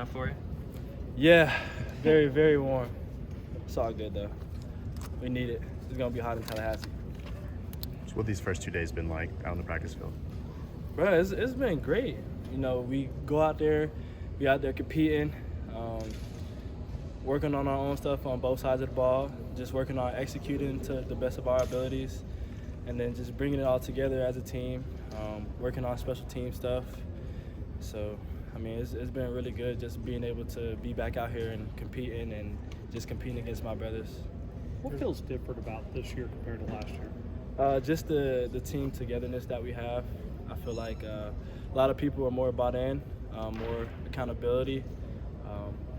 enough for you? Yeah, very, very warm. It's all good, though. We need it. It's going to be hot in Tallahassee. So what these first 2 days been like out on the practice field? Bro, it's been great. You know, we go out there, we out there competing, working on our own stuff on both sides of the ball, just working on executing to the best of our abilities, and then just bringing it all together as a team, working on special team stuff. So, I mean, it's been really good just being able to be back out here and competing and just competing against my brothers. What feels different about this year compared to last year? Just the team togetherness that we have. I feel like a lot of people are more bought in, more accountability.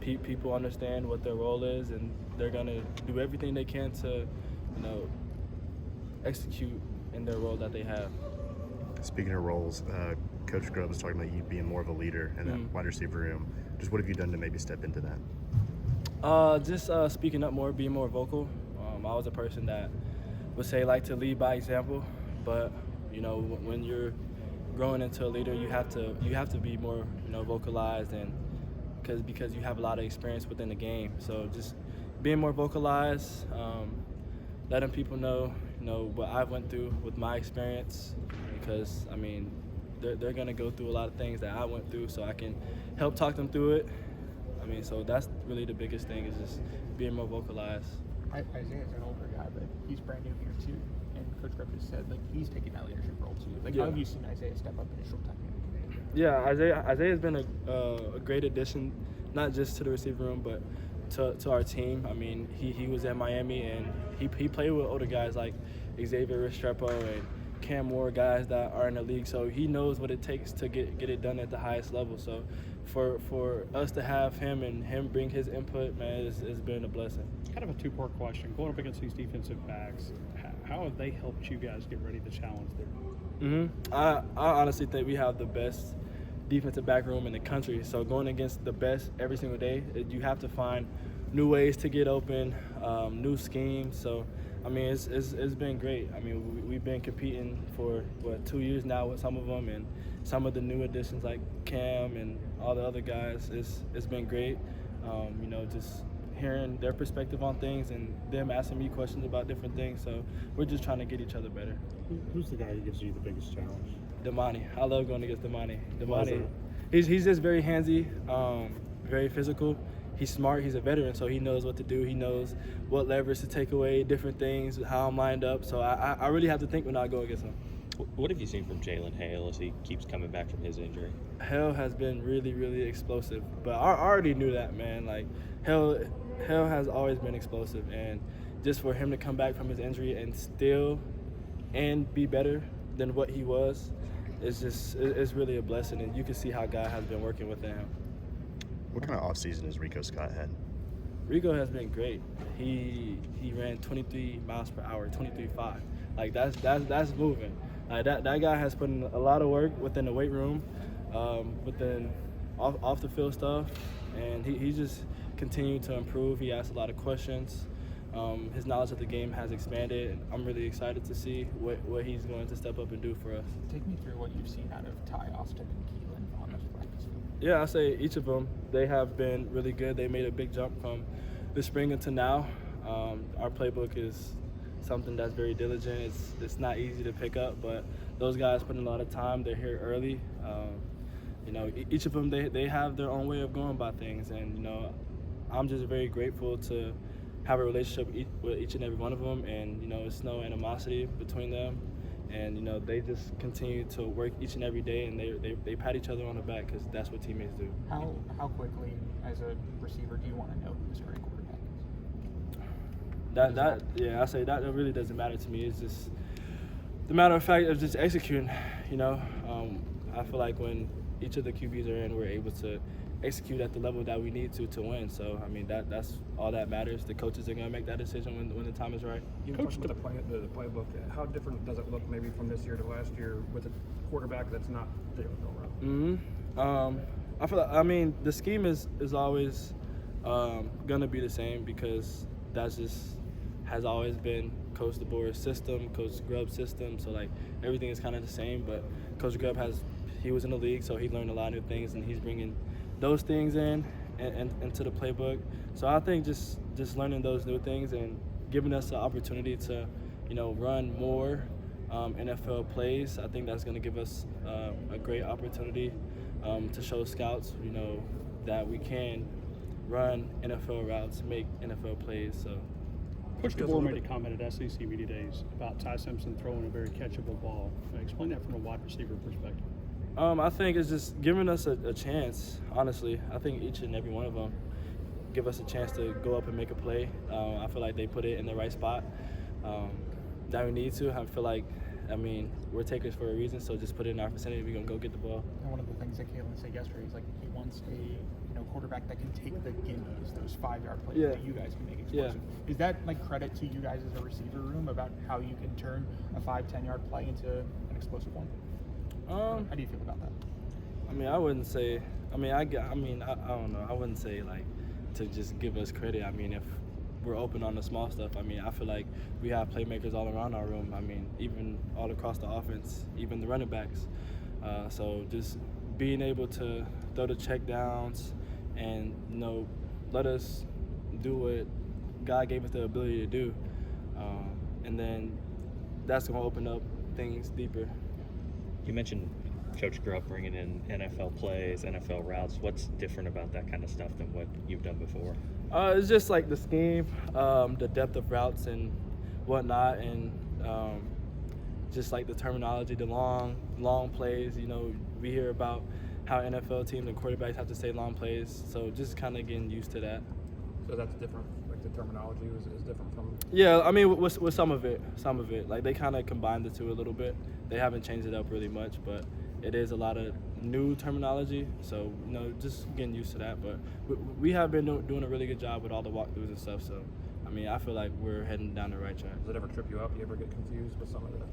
People understand what their role is, and they're gonna do everything they can to, you know, execute in their role that they have. Speaking of roles, Coach Grubb was talking about you being more of a leader in that wide receiver room. Just what have you done to maybe step into that? Just speaking up more, being more vocal. I was a person that would say like to lead by example, but you know, when you're growing into a leader, you have to be more, you know, vocalized, and because you have a lot of experience within the game. So just being more vocalized, letting people know, you know, what I went through with my experience, because I mean, they're gonna go through a lot of things that I went through, so I can help talk them through it. I mean, so that's really the biggest thing, is just being more vocalized. Isaiah's an older guy, but he's brand new here too. And Coach Grubb just said, like, he's taking that leadership role too. Like, how have you seen Isaiah step up in his short time here? Yeah, Isaiah's been a great addition, not just to the receiver room, but to our team. I mean, he was at Miami, and he played with older guys like Xavier Restrepo and Cam Moore, guys that are in the league. So he knows what it takes to get it done at the highest level. So for us to have him and him bring his input, man, it's been a blessing. Kind of a two-part question. Going up against these defensive backs, how have they helped you guys get ready to challenge them? I honestly think we have the best defensive back room in the country. So going against the best every single day, you have to find new ways to get open, new schemes. So I mean, it's been great. I mean, we've been competing for 2 years now with some of them, and some of the new additions like Cam and all the other guys. It's been great. You know, just hearing their perspective on things and them asking me questions about different things. So we're just trying to get each other better. Who's the guy who gives you the biggest challenge? Damani. I love going against Damani. He's just very handsy, very physical. He's smart. He's a veteran, so he knows what to do. He knows what levers to take away, different things, how I'm lined up. So I really have to think when I go against him. What have you seen from Jalen Hale as he keeps coming back from his injury? Hale has been really, really explosive. But I already knew that, man. Like, Hale has always been explosive. And just for him to come back from his injury and still be better than what he was, it's really a blessing. And you can see how God has been working with him. What kind of offseason has Rico Scott had? Rico has been great. He ran 23 miles per hour, 23.5. Like that's moving. Like that guy has put in a lot of work within the weight room, within off the field stuff, and he just continued to improve. He asked a lot of questions. His knowledge of the game has expanded, and I'm really excited to see what he's going to step up and do for us. Take me through what you've seen out of Ty, Austin, and Keelan on this practice field. Yeah, I say each of them, they have been really good. They made a big jump from the spring until now. Our playbook is something that's very diligent. It's not easy to pick up, but those guys put in a lot of time. They're here early. You know, each of them, they have their own way of going about things, and you know, I'm just very grateful to have a relationship with each and every one of them, and you know, it's no animosity between them, and you know, they just continue to work each and every day, and they pat each other on the back, because that's what teammates do. How quickly, as a receiver, do you want to know who the starting quarterback is? I say that really doesn't matter to me. It's just the matter of fact of just executing. You know, I feel like when each of the QBs are in, we're able to execute at the level that we need to win. So I mean, that's all that matters. The coaches are going to make that decision when the time is right. You talked about the playbook. How different does it look maybe from this year to last year with a quarterback that's not Jalen Milroe? I feel like, I mean, the scheme is always going to be the same, because that's just has always been Coach DeBoer's system, Coach Grubb's system. So like everything is kind of the same, but Coach Grubb he was in the league, so he learned a lot of new things, and he's bringing those things into the playbook. So I think just learning those new things and giving us the opportunity to, run more NFL plays. I think that's going to give us a great opportunity to show scouts, that we can run NFL routes, make NFL plays. So. Coach DeBoer made a comment at SEC Media Days about Ty Simpson throwing a very catchable ball. Explain that from a wide receiver perspective. I think it's just giving us a chance, honestly. I think each and every one of them give us a chance to go up and make a play. I feel like they put it in the right spot that we need to. I feel like, we're takers for a reason, so just put it in our vicinity. We're going to go get the ball. And one of the things that Kalen said yesterday is, he wants a quarterback that can take the gimmies, those 5-yard plays that you guys can make explosive. Is that, credit to you guys as a receiver room about how you can turn a 5-10-yard play into an explosive one? How do you feel about that? I wouldn't say. I don't know. I wouldn't say to just give us credit. If we're open on the small stuff, I feel like we have playmakers all around our room. Even all across the offense, even the running backs. So just being able to throw the check downs and let us do what God gave us the ability to do, and then that's going to open up things deeper. You mentioned Coach Grubb bringing in NFL plays, NFL routes. What's different about that kind of stuff than what you've done before? It's just the scheme, the depth of routes and whatnot, and just the terminology, the long plays. We hear about how NFL teams and quarterbacks have to say long plays, so just kind of getting used to that. So that's different. The terminology is different from. Yeah, with some of it, they kind of combined the two a little bit. They haven't changed it up really much, but it is a lot of new terminology. So just getting used to that. But we have been doing a really good job with all the walkthroughs and stuff. So I feel like we're heading down the right track. Does it ever trip you up? You ever get confused with some of that?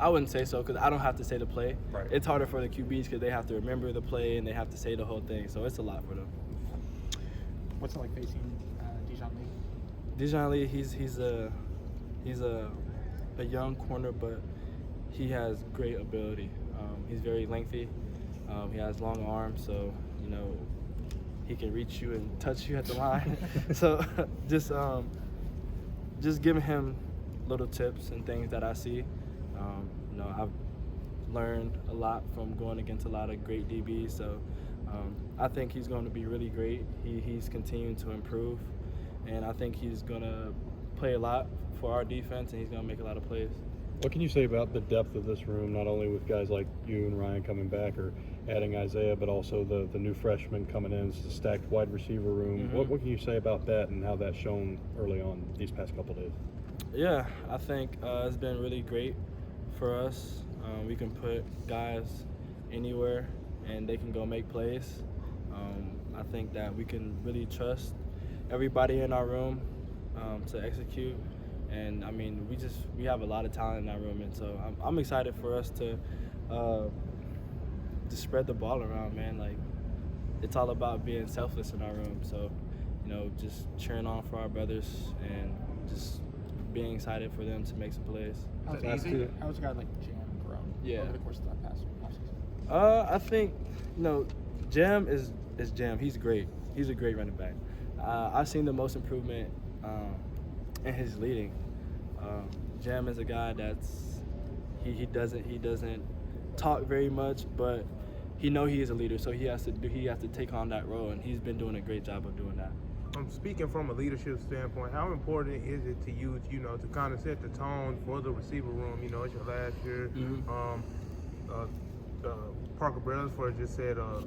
I wouldn't say so, because I don't have to say the play. Right. It's harder for the QBs because they have to remember the play and they have to say the whole thing. So it's a lot for them. What's it like facing Dijon Lee? Dijon Lee, he's a young corner, but he has great ability. He's very lengthy. He has long arms, so he can reach you and touch you at the line. So just giving him little tips and things that I see. I've learned a lot from going against a lot of great DBs, so I think he's going to be really great. He's continuing to improve, and I think he's going to play a lot for our defense, and he's going to make a lot of plays. What can you say about the depth of this room, not only with guys like you and Ryan coming back or adding Isaiah, but also the new freshmen coming in? It's a stacked wide receiver room. Mm-hmm. What can you say about that and how that's shown early on these past couple days? Yeah, I think it's been really great for us. We can put guys anywhere and they can go make plays. I think that we can really trust everybody in our room to execute. And we have a lot of talent in our room, and so I'm excited for us to spread the ball around, man. It's all about being selfless in our room. So, just cheering on for our brothers and just being excited for them to make some plays. How's a guy like Jam grown over the course of that past offseason? I think, Jam is Jam. He's great. He's a great running back. I've seen the most improvement in his leading. Jam is a guy he doesn't talk very much, but he is a leader, so he has to take on that role, and he's been doing a great job of doing that. Speaking from a leadership standpoint, how important is it to you, to kind of set the tone for the receiver room? It's your last year. Parker Brailsford just said, a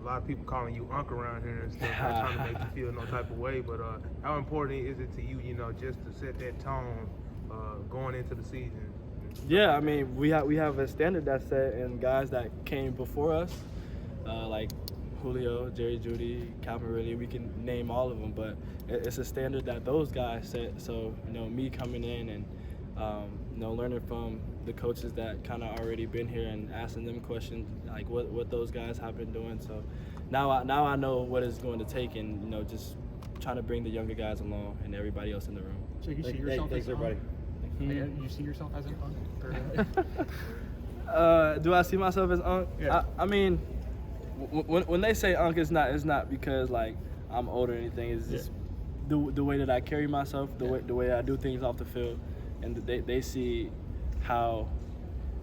lot of people calling you Unc around here and stuff, not trying to make you feel no type of way. But how important is it to you, just to set that tone going into the season? Yeah, we have a standard that's set, and guys that came before us, like Julio, Jerry Jeudy, Calvin Ridley, we can name all of them, but it's a standard that those guys set. So, me coming in and, learning from the coaches that kind of already been here and asking them questions, like what those guys have been doing. So now I know what it's going to take, and, just trying to bring the younger guys along and everybody else in the room. So you see yourself Thanks, everybody. You see yourself as an Unc? Do I see myself as Unc? Yeah. when they say Unc, it's not because like I'm older or anything. It's just the way that I carry myself, the way I do things off the field, and they see how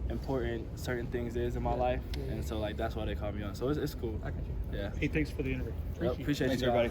important certain things is in my life, and so like that's why they call me Unc. So it's cool. I got you. Yeah. Hey, thanks for the interview. Appreciate Thanks, you guys. everybody.